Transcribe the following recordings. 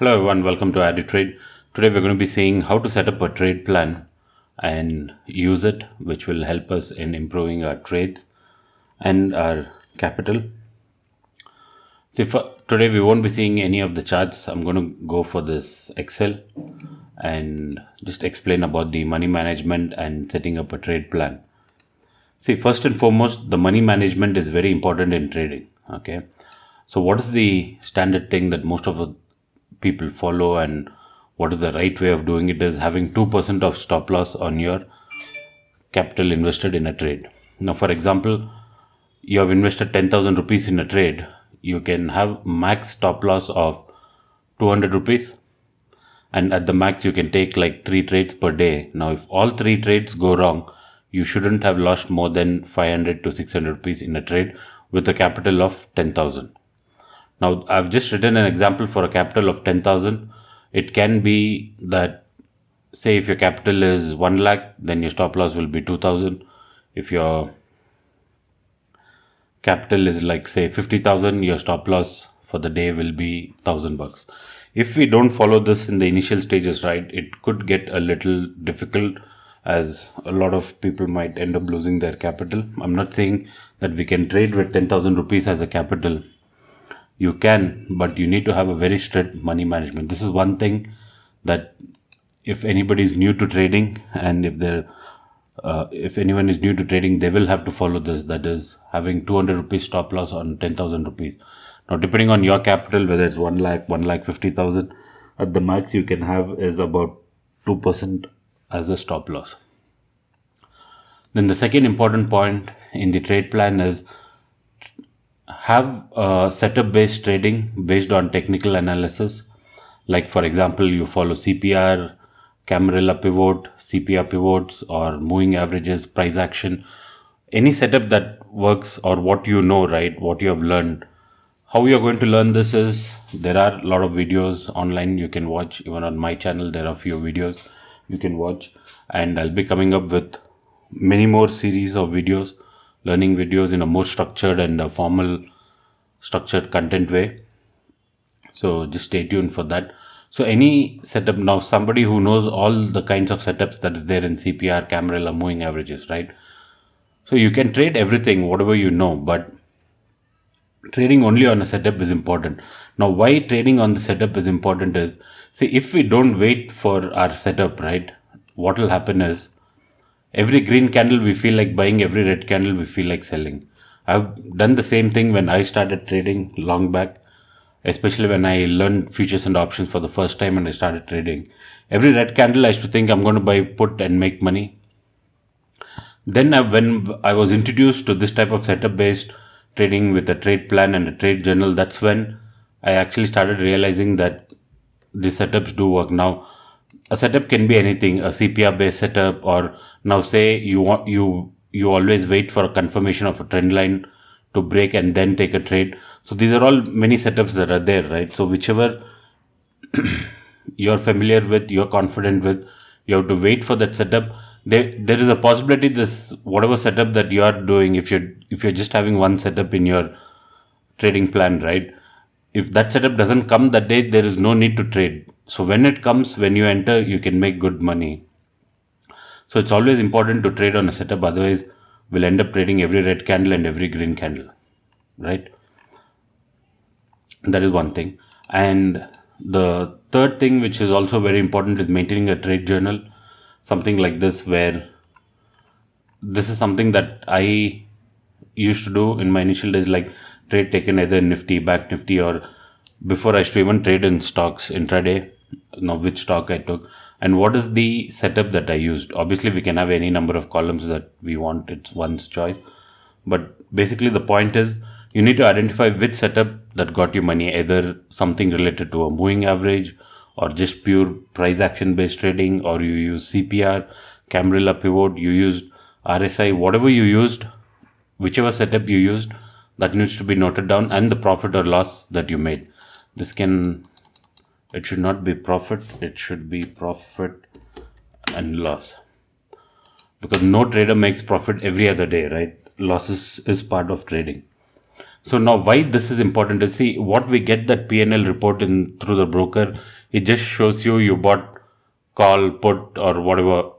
Hello everyone, welcome to AdiTrade. Today we're going to be seeing how to set up a trade plan and use it, which will help us in improving our trades and our capital. Today we won't be seeing any of the charts. I'm going to go for this Excel and just explain about the money management and setting up a trade plan. See, first and foremost, the money management is very important in trading. Okay, so what is the standard thing that most of the people follow, and what is the right way of doing it is having 2% of stop loss on your capital invested in a trade. Now, for example, you have invested 10,000 rupees in a trade, you can have max stop loss of 200 rupees, and at the max you can take like 3 trades per day. Now, if all 3 trades go wrong, you shouldn't have lost more than 500 to 600 rupees in a trade with a capital of 10,000. Now, I've just written an example for a capital of 10,000. It can be that, say, if your capital is 1 lakh, then your stop loss will be 2,000. If your capital is like, say, 50,000, your stop loss for the day will be 1,000 bucks. If we don't follow this in the initial stages, right, it could get a little difficult, as a lot of people might end up losing their capital. I'm not saying that we can trade with 10,000 rupees as a capital. You can, but you need to have a very strict money management. This is one thing that if anybody is new to trading, and if anyone is new to trading, they will have to follow this. That is having 200 rupees stop loss on 10,000 rupees. Now, depending on your capital, whether it's 1 lakh, 1,50,000, at the max you can have is about 2% as a stop loss. Then the second important point in the trade plan is have setup based trading based on technical analysis. Like, for example, you follow CPR, Camarilla pivot, CPR pivots, or moving averages, price action, any setup that works, or what you know, right, what you have learned. How you are going to learn this is, there are a lot of videos online you can watch. Even on my channel there are a few videos you can watch, and I'll be coming up with many more series of videos, learning videos in a more structured and a formal structured content way. So just stay tuned for that. So any setup, now somebody who knows all the kinds of setups that is there in CPR, Camarilla, moving averages, right? So you can trade everything, whatever you know, but trading only on a setup is important. Now, why trading on the setup is important is, see, if we don't wait for our setup, right, what will happen is, every green candle we feel like buying, every red candle we feel like selling. I've done the same thing when I started trading long back, especially when I learned futures and options for the first time and I started trading. Every red candle I used to think I'm going to buy put and make money. Then when I was introduced to this type of setup based trading with a trade plan and a trade journal, that's when I actually started realizing that the setups do work. Now, a setup can be anything, a CPR based setup, or now say you always wait for a confirmation of a trend line to break and then take a trade. So these are all many setups that are there, right? So whichever you're familiar with, you're confident with, you have to wait for that setup. There is a possibility this whatever setup that you are doing, if you're just having one setup in your trading plan, right, if that setup doesn't come that day, there is no need to trade. So when it comes, when you enter, you can make good money. So it's always important to trade on a setup, otherwise we'll end up trading every red candle and every green candle, right? That is one thing. And the third thing, which is also very important, is maintaining a trade journal, something like this, where this is something that I used to do in my initial days, like trade taken either in Nifty, Banknifty, or before I used to even trade in stocks intraday, now which stock I took and what is the setup that I used. Obviously we can have any number of columns that we want, it's one's choice, but basically the point is you need to identify which setup that got you money, either something related to a moving average or just pure price action based trading, or you use CPR, Camarilla pivot, you used RSI, whatever you used, whichever setup you used, that needs to be noted down, and the profit or loss that you made. It should not be profit, it should be profit and loss, because no trader makes profit every other day, right? Losses is part of trading. So now why this is important is, see, what we get that P&L report in through the broker, it just shows you bought call, put, or whatever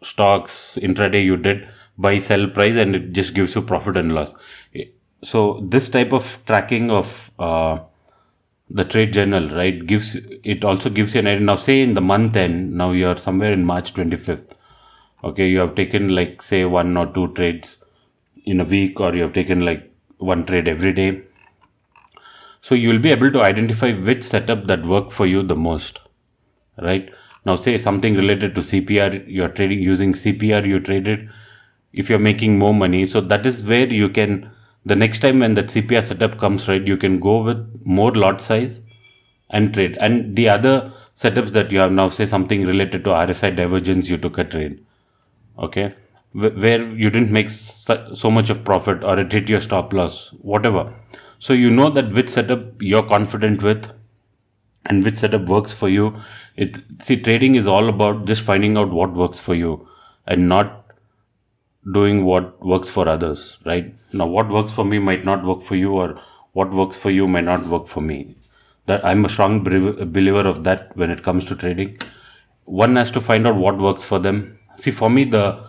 stocks intraday you did, buy, sell price, and it just gives you profit and loss. So this type of tracking of the trade journal, right, gives, it also gives you an idea. Now say in the month end, now you are somewhere in March 25th. Okay, you have taken like say one or two trades in a week, or you have taken like one trade every day. So you will be able to identify which setup that work for you the most, right? Now say something related to CPR, you're trading using CPR, you traded, if you're making more money, so that is where you can, the next time when that CPR setup comes, right, you can go with more lot size and trade. And the other setups that you have, now say something related to RSI divergence, you took a trade, okay, where you didn't make so much of profit, or it hit your stop loss, whatever. So you know that which setup you're confident with and which setup works for you. It, see, trading is all about just finding out what works for you and not doing what works for others, right? Now what works for me might not work for you, or what works for you may not work for me. That I'm a strong believer of that. When it comes to trading, one has to find out what works for them. See, for me, the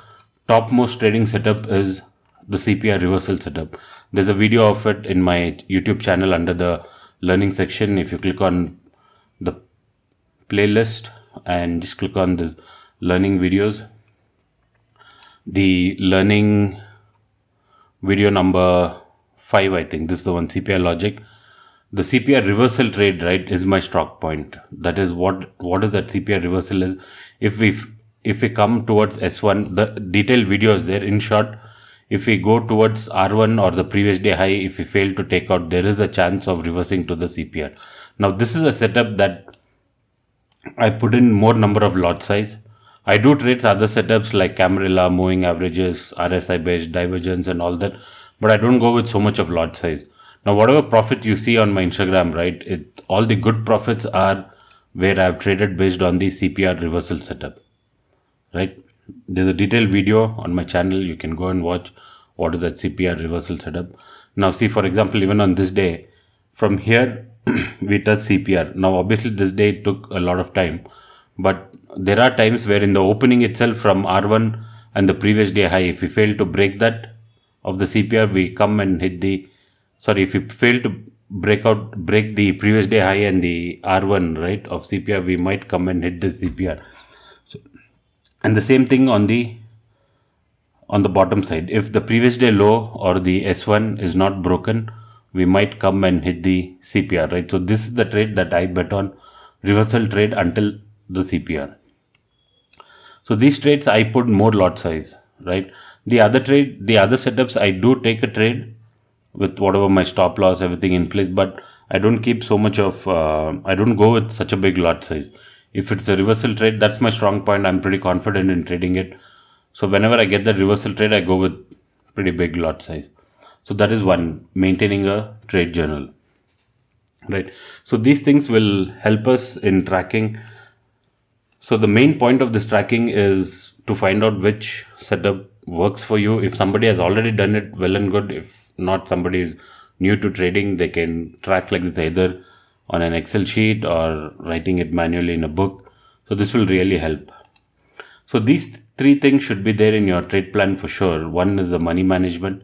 topmost trading setup is the CPR reversal setup. There's a video of it in my YouTube channel under the learning section. If you click on the playlist and just click on this learning videos, the learning video number 5, I think this is the one, CPR logic. The CPR reversal trade, right, is my stock point. That is what is that CPR reversal is. If we come towards S1, the detailed video is there. In short, if we go towards R1 or the previous day high, if we fail to take out, there is a chance of reversing to the CPR. Now this is a setup that I put in more number of lot size. I do trades other setups like Camarilla, moving averages, RSI based divergence and all that, but I don't go with so much of lot size. Now whatever profit you see on my Instagram, right, all the good profits are where I've traded based on the CPR reversal setup, right? There's a detailed video on my channel, you can go and watch what is that CPR reversal setup. Now see, for example, even on this day, from here we touch CPR. Now obviously this day it took a lot of time, but there are times where in the opening itself from R1 and the previous day high, if we fail to break that of the CPR, we come and hit the, sorry, if we fail to break the previous day high and the R1, right, of CPR, we might come and hit the CPR. So, and the same thing on the bottom side, if the previous day low or the S1 is not broken, we might come and hit the CPR, right? So this is the trade that I bet on, reversal trade until the CPR. So these trades I put more lot size, right? The other setups, I do take a trade with whatever my stop loss, everything in place, but I don't keep so much of, I don't go with such a big lot size. If it's a reversal trade, that's my strong point. I'm pretty confident in trading it. So whenever I get the reversal trade, I go with pretty big lot size. So that is one, maintaining a trade journal, right? So these things will help us in tracking. So the main point of this tracking is to find out which setup works for you. If somebody has already done it, well and good. If not, somebody is new to trading, they can track like this either on an Excel sheet or writing it manually in a book. So this will really help. So these three things should be there in your trade plan for sure. One is the money management.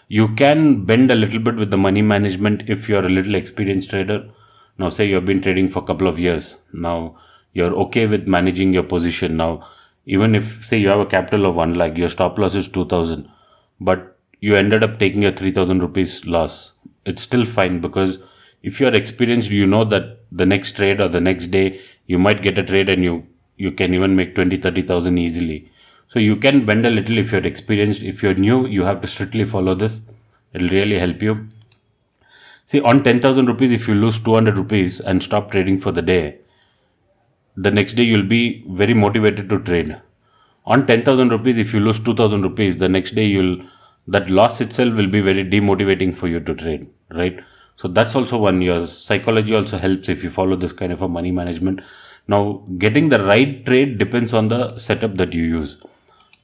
You can bend a little bit with the money management if you're a little experienced trader. Now say you've been trading for a couple of years. Now you're okay with managing your position. Now even if say you have a capital of 1 lakh, your stop loss is 2000, but you ended up taking a 3000 rupees loss, it's still fine, because if you're experienced, you know that the next trade or the next day you might get a trade and you can even make 20,000-30,000 easily. So you can bend a little if you're experienced. If you're new, you have to strictly follow this. It'll really help you. See, on 10,000 rupees, if you lose 200 rupees and stop trading for the day, the next day you'll be very motivated to trade. On 10,000 rupees, if you lose 2,000 rupees, the next day that loss itself will be very demotivating for you to trade, right? So that's also one. Your psychology also helps if you follow this kind of a money management. Now, getting the right trade depends on the setup that you use.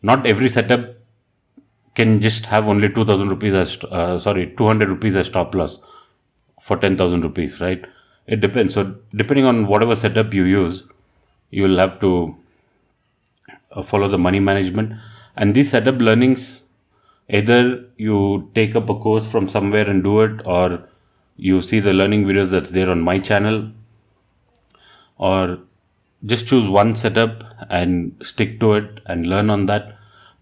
Not every setup can just have only 2000 rupees as 200 rupees as stop loss for 10,000 rupees, right? It depends. So depending on whatever setup you use, you will have to follow the money management. And these setup learnings, either you take up a course from somewhere and do it, or you see the learning videos that's there on my channel, or just choose one setup and stick to it and learn on that.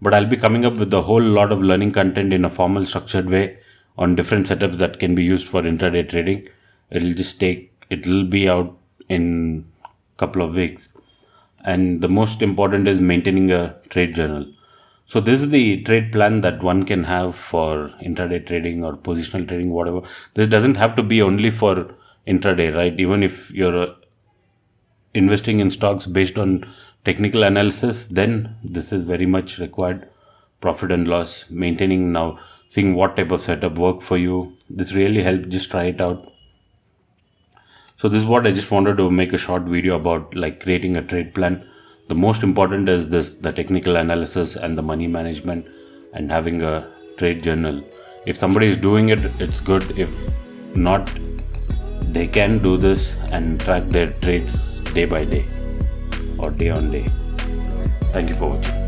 But I'll be coming up with a whole lot of learning content in a formal, structured way on different setups that can be used for intraday trading. It'll be out in a couple of weeks. And the most important is maintaining a trade journal. So this is the trade plan that one can have for intraday trading or positional trading, whatever. This doesn't have to be only for intraday, right? Even if you're investing in stocks based on technical analysis, then this is very much required. Profit and loss, maintaining, now seeing what type of setup work for you. This really helps. Just try it out. So this is what I just wanted to make a short video about, like creating a trade plan. The most important is this, the technical analysis and the money management, and having a trade journal. If somebody is doing it, it's good. If not, they can do this and track their trades day by day or day on day. Thank you for watching.